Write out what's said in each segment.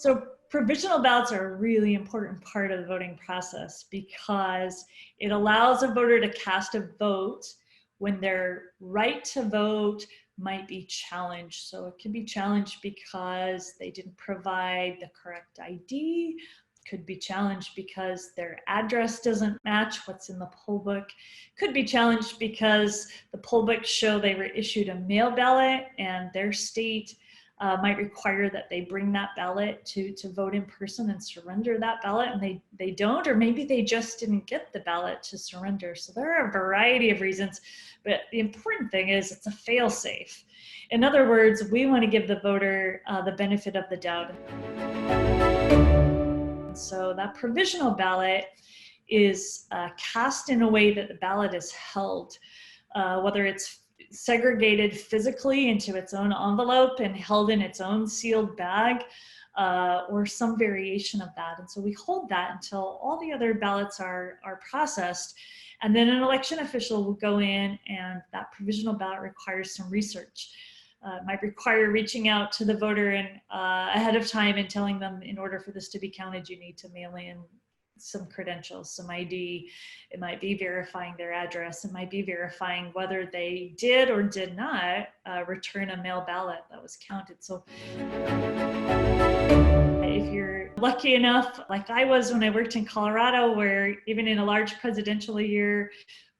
So provisional ballots are a really important part of the voting process because it allows a voter to cast a vote when their right to vote might be challenged. So it can be challenged because they didn't provide the correct ID, could be challenged because their address doesn't match what's in the poll book, could be challenged because the poll books show they were issued a mail ballot and their state might require that they bring that ballot to vote in person and surrender that ballot, and they don't, or maybe they just didn't get the ballot to surrender. So there are a variety of reasons, but the important thing is it's a fail-safe. In other words, we want to give the voter the benefit of the doubt. So that provisional ballot is cast in a way that the ballot is held, whether it's segregated physically into its own envelope and held in its own sealed bag, or some variation of that. And so we hold that until all the other ballots are processed. And then an election official will go in, and that provisional ballot requires some research. It might require reaching out to the voter and ahead of time and telling them, in order for this to be counted, you need to mail in some credentials, some ID. It might be verifying their address. It might be verifying whether they did or did not return a mail ballot that was counted. So if you're lucky enough, like I was when I worked in Colorado, where even in a large presidential year,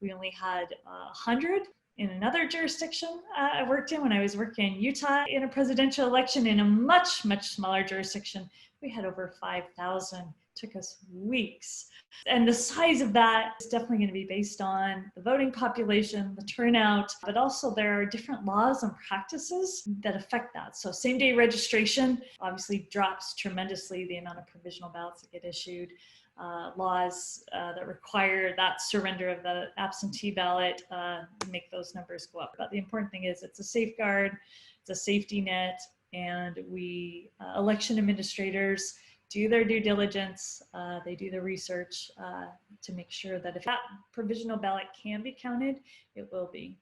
we only had 100. In another jurisdiction I worked in, when I was working in Utah in a presidential election in a much, much smaller jurisdiction, we had over 5,000. Took us weeks. And the size of that is definitely going to be based on the voting population, the turnout, but also there are different laws and practices that affect that. So same-day registration obviously drops tremendously the amount of provisional ballots that get issued. Laws that require that surrender of the absentee ballot make those numbers go up. But the important thing is it's a safeguard, it's a safety net, and we election administrators do their due diligence, they do the research to make sure that if that provisional ballot can be counted, it will be.